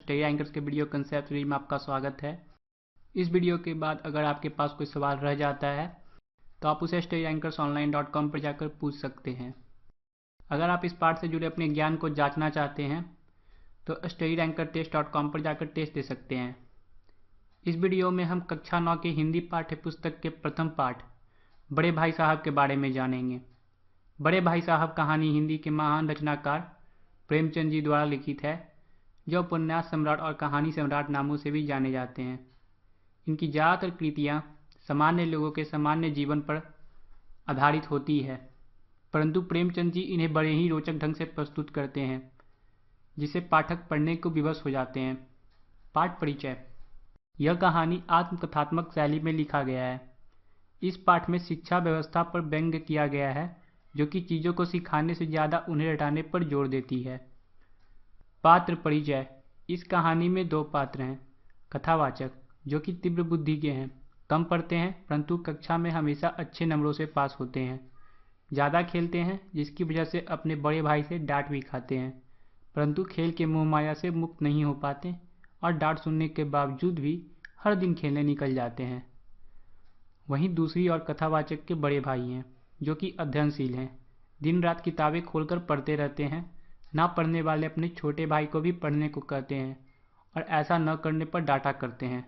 Study anchors के video concept series में आपका स्वागत है। इस वीडियो के बाद अगर आपके पास कोई सवाल रह जाता है तो आप उसे studyanchorsonline.com पर जाकर पूछ सकते हैं। अगर आप इस पाठ से जुड़े अपने ज्ञान को जांचना चाहते हैं तो studyanchortest.com पर जाकर टेस्ट दे सकते हैं। इस वीडियो में हम कक्षा 9 की हिंदी पाठ्य पुस्तक के प्रथम पाठ बड़े भाई साहब के बारे में जानेंगे। बड़े भाई साहब कहानी हिंदी के महान रचनाकार प्रेमचंद जी द्वारा लिखित है, जो उपन्यास सम्राट और कहानी सम्राट नामों से भी जाने जाते हैं। इनकी ज़्यादातर कृतियाँ सामान्य लोगों के सामान्य जीवन पर आधारित होती है, परंतु प्रेमचंद जी इन्हें बड़े ही रोचक ढंग से प्रस्तुत करते हैं, जिसे पाठक पढ़ने को विवश हो जाते हैं। पाठ परिचय। यह कहानी आत्मकथात्मक शैली में लिखा गया है। इस पाठ में शिक्षा व्यवस्था पर व्यंग्य किया गया है, जो कि चीज़ों को सिखाने से ज़्यादा उन्हें रटाने पर जोर देती है। पात्र परिचय। इस कहानी में दो पात्र हैं। कथावाचक, जो कि तीव्र बुद्धि के हैं, कम पढ़ते हैं परंतु कक्षा में हमेशा अच्छे नंबरों से पास होते हैं। ज़्यादा खेलते हैं, जिसकी वजह से अपने बड़े भाई से डांट भी खाते हैं, परंतु खेल के मोह माया से मुक्त नहीं हो पाते और डांट सुनने के बावजूद भी हर दिन खेलने निकल जाते हैं। वहीं दूसरी और कथावाचक के बड़े भाई हैं, जो कि अध्ययनशील हैं, दिन रात किताबें खोलकर पढ़ते रहते हैं। ना पढ़ने वाले अपने छोटे भाई को भी पढ़ने को कहते हैं और ऐसा न करने पर डांटा करते हैं।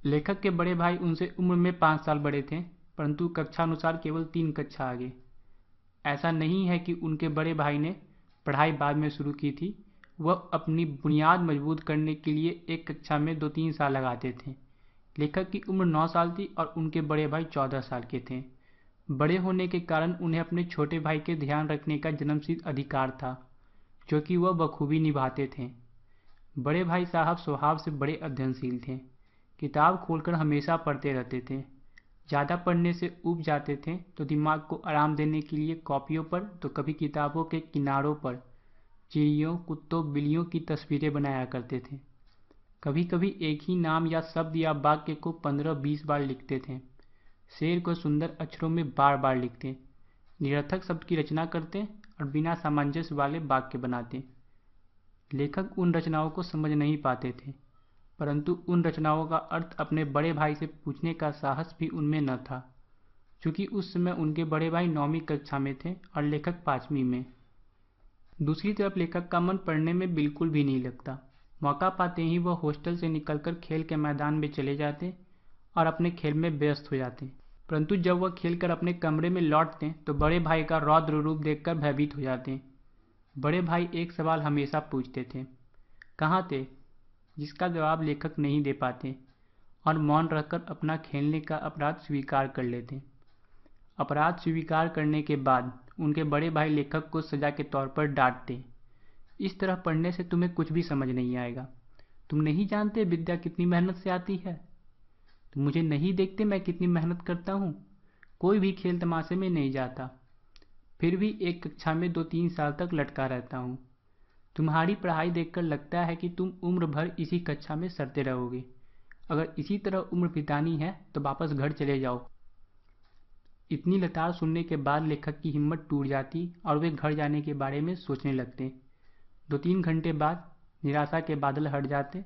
लेखक के बड़े भाई उनसे उम्र में 5 साल बड़े थे, परंतु कक्षा अनुसार केवल 3 कक्षा आगे। ऐसा नहीं है कि उनके बड़े भाई ने पढ़ाई बाद में शुरू की थी, वह अपनी बुनियाद मजबूत करने के लिए एक कक्षा में 2-3 साल लगाते थे। लेखक की उम्र 9 साल थी और उनके बड़े भाई 14 साल के थे। बड़े होने के कारण उन्हें अपने छोटे भाई के ध्यान रखने का जन्मसिद्ध अधिकार था, जो कि वह बखूबी निभाते थे। बड़े भाई साहब स्वभाव से बड़े अध्ययनशील थे, किताब खोलकर हमेशा पढ़ते रहते थे। ज़्यादा पढ़ने से ऊब जाते थे तो दिमाग को आराम देने के लिए कॉपियों पर तो कभी किताबों के किनारों पर चिड़ियों, कुत्तों, बिल्लियों की तस्वीरें बनाया करते थे। कभी कभी एक ही नाम या शब्द या वाक्य को 15-20 बार लिखते थे। शेर को सुंदर अक्षरों में बार बार लिखते, निरर्थक शब्द की रचना करते और बिना सामंजस्य वाले वाक्य बनाते। लेखक उन रचनाओं को समझ नहीं पाते थे, परंतु उन रचनाओं का अर्थ अपने बड़े भाई से पूछने का साहस भी उनमें न था, क्योंकि उस समय उनके बड़े भाई 9वीं कक्षा में थे और लेखक 5वीं में। दूसरी तरफ लेखक का मन पढ़ने में बिल्कुल भी नहीं लगता। मौका पाते ही वह हॉस्टल से निकलकर खेल के मैदान में चले जाते और अपने खेल में व्यस्त हो जाते, परंतु जब वह खेलकर अपने कमरे में लौटते तो बड़े भाई का रौद्र रूप देखकर भयभीत हो जाते। बड़े भाई एक सवाल हमेशा पूछते थे, कहाँ थे, जिसका जवाब लेखक नहीं दे पाते और मौन रहकर अपना खेलने का अपराध स्वीकार कर लेते। अपराध स्वीकार करने के बाद उनके बड़े भाई लेखक को सजा के तौर पर डांटते, इस तरह पढ़ने से तुम्हें कुछ भी समझ नहीं आएगा। तुम नहीं जानते विद्या कितनी मेहनत से आती है। तुम मुझे नहीं देखते मैं कितनी मेहनत करता हूँ। कोई भी खेल तमाशे में नहीं जाता, फिर भी एक कक्षा में 2-3 साल तक लटका रहता हूँ। तुम्हारी पढ़ाई देखकर लगता है कि तुम उम्र भर इसी कक्षा में सड़ते रहोगे। अगर इसी तरह उम्र बितानी है तो वापस घर चले जाओ। इतनी लताड़ सुनने के बाद लेखक की हिम्मत टूट जाती और वे घर जाने के बारे में सोचने लगते। 2-3 घंटे बाद निराशा के बादल हट जाते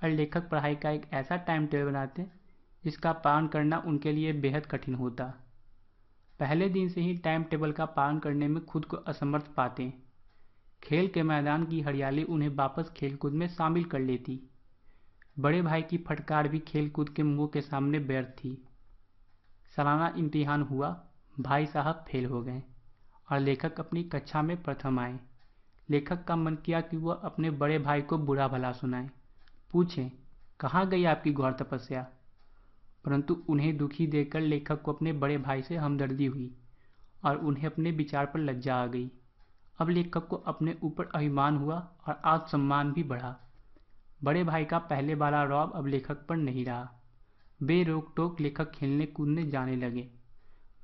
और लेखक पढ़ाई का एक ऐसा टाइम टेबल बनाते जिसका पालन करना उनके लिए बेहद कठिन होता। पहले दिन से ही टाइम टेबल का पालन करने में खुद को असमर्थ पाते। खेल के मैदान की हरियाली उन्हें वापस खेलकूद में शामिल कर लेती। बड़े भाई की फटकार भी खेलकूद के मुंह के सामने व्यर्थ थी। सालाना इम्तिहान हुआ, भाई साहब फेल हो गए और लेखक अपनी कक्षा में प्रथम आए। लेखक का मन किया कि वह अपने बड़े भाई को बुरा भला सुनाए, पूछें कहाँ गई आपकी घोर तपस्या। परंतु उन्हें दुखी देखकर लेखक को अपने बड़े भाई से हमदर्दी हुई और उन्हें अपने विचार पर लज्जा आ गई। अब लेखक को अपने ऊपर अभिमान हुआ और आत्मसम्मान भी बढ़ा। बड़े भाई का पहले वाला रौब अब लेखक पर नहीं रहा। बेरोक टोक लेखक खेलने कूदने जाने लगे।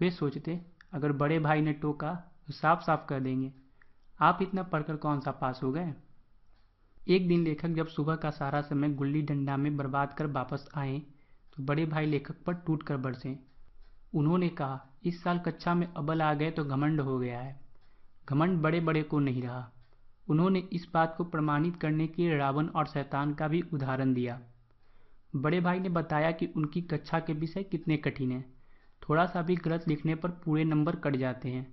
वे सोचते, अगर बड़े भाई ने टोका तो साफ साफ कह देंगे, आप इतना पढ़कर कौन सा पास हो गए। एक दिन लेखक जब सुबह का सारा समय गुल्ली डंडा में बर्बाद कर वापस आए तो बड़े भाई लेखक पर टूट कर बरसे। उन्होंने कहा, इस साल कक्षा में अव्वल आ गए तो घमंड हो गया है। घमंड बड़े बड़े को नहीं रहा। उन्होंने इस बात को प्रमाणित करने के लिए रावण और शैतान का भी उदाहरण दिया। बड़े भाई ने बताया कि उनकी कक्षा के विषय कितने कठिन हैं। थोड़ा सा भी गलत लिखने पर पूरे नंबर कट जाते हैं।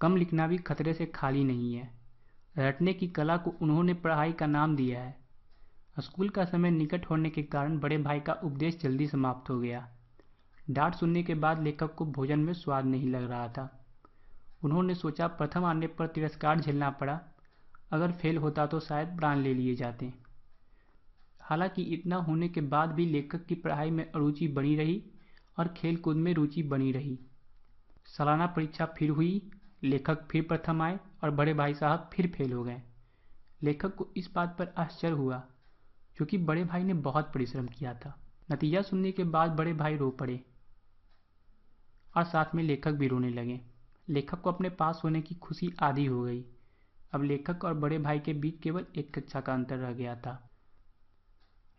कम लिखना भी खतरे से खाली नहीं है। रटने की कला को उन्होंने पढ़ाई का नाम दिया है। स्कूल का समय निकट होने के कारण बड़े भाई का उपदेश जल्दी समाप्त हो गया। डांट सुनने के बाद लेखक को भोजन में स्वाद नहीं लग रहा था। उन्होंने सोचा प्रथम आने पर तिरस्कार झेलना पड़ा, अगर फेल होता तो शायद प्राण ले लिए जाते। हालांकि इतना होने के बाद भी लेखक की पढ़ाई में अरुचि बनी रही और खेल कूद में रुचि बनी रही। सालाना परीक्षा फिर हुई, लेखक फिर प्रथम आए और बड़े भाई साहब फिर फेल हो गए। लेखक को इस बात पर आश्चर्य हुआ, क्योंकि बड़े भाई ने बहुत परिश्रम किया था। नतीजा सुनने के बाद बड़े भाई रो पड़े और साथ में लेखक भी रोने लगे। लेखक को अपने पास होने की खुशी आधी हो गई। अब लेखक और बड़े भाई के बीच केवल एक कक्षा का अंतर रह गया था।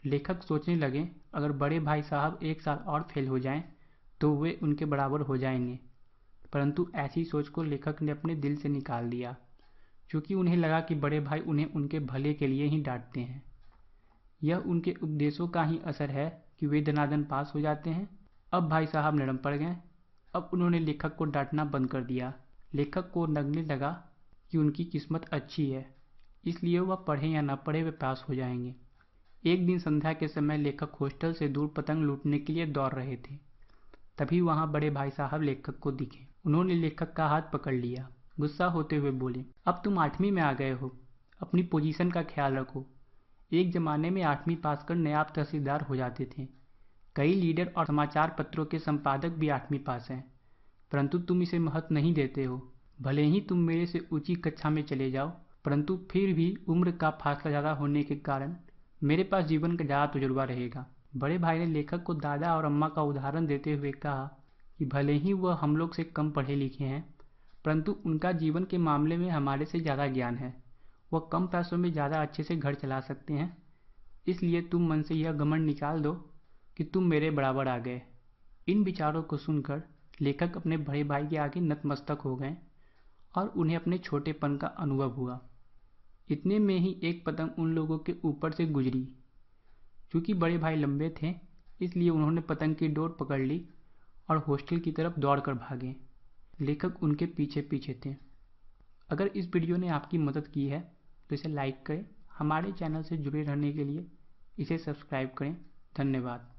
लेखक सोचने लगे, अगर बड़े भाई साहब एक साल और फेल हो जाएं, तो वे उनके बराबर हो जाएंगे। परंतु ऐसी सोच को लेखक ने अपने दिल से निकाल दिया, क्योंकि उन्हें लगा कि बड़े भाई उन्हें उनके भले के लिए ही डांटते हैं। यह उनके उपदेशों का ही असर है कि वे दनादन पास हो जाते हैं। अब भाई साहब नरम पड़ गए। अब उन्होंने लेखक को डांटना बंद कर दिया। लेखक को लगने लगा कि उनकी किस्मत अच्छी है, इसलिए वह पढ़े या न पढ़े वे पास हो जाएंगे। एक दिन संध्या के समय लेखक हॉस्टल से दूर पतंग लूटने के लिए दौड़ रहे थे। तभी वहां बड़े भाई साहब लेखक को दिखे। उन्होंने लेखक का हाथ पकड़ लिया। गुस्सा होते हुए बोले, अब तुम 8वीं में आ गए हो, अपनी पोजीशन का ख्याल रखो। एक जमाने में 8वीं पास कर नायब तहसीलदार हो जाते थे। कई लीडर और समाचार पत्रों के संपादक भी 8वीं पास हैं, परंतु तुम इसे महत्व नहीं देते हो। भले ही तुम मेरे से ऊंची कक्षा में चले जाओ, परंतु फिर भी उम्र का फासला ज़्यादा होने के कारण मेरे पास जीवन का ज़्यादा तजुर्बा रहेगा। बड़े भाई ने लेखक को दादा और अम्मा का उदाहरण देते हुए कहा कि भले ही वह हम लोग से कम पढ़े लिखे हैं, परंतु उनका जीवन के मामले में हमारे से ज़्यादा ज्ञान है। वह कम पैसों में ज़्यादा अच्छे से घर चला सकते हैं। इसलिए तुम मन से यह घमंड निकाल दो कि तुम मेरे बराबर आ गए। इन विचारों को सुनकर लेखक अपने बड़े भाई के आगे नतमस्तक हो गए और उन्हें अपने छोटेपन का अनुभव हुआ। इतने में ही एक पतंग उन लोगों के ऊपर से गुजरी। चूंकि बड़े भाई लंबे थे, इसलिए उन्होंने पतंग की डोर पकड़ ली और हॉस्टल की तरफ दौड़कर भागे। लेखक उनके पीछे पीछे थे। अगर इस वीडियो ने आपकी मदद की है तो इसे लाइक करें। हमारे चैनल से जुड़े रहने के लिए इसे सब्सक्राइब करें। धन्यवाद।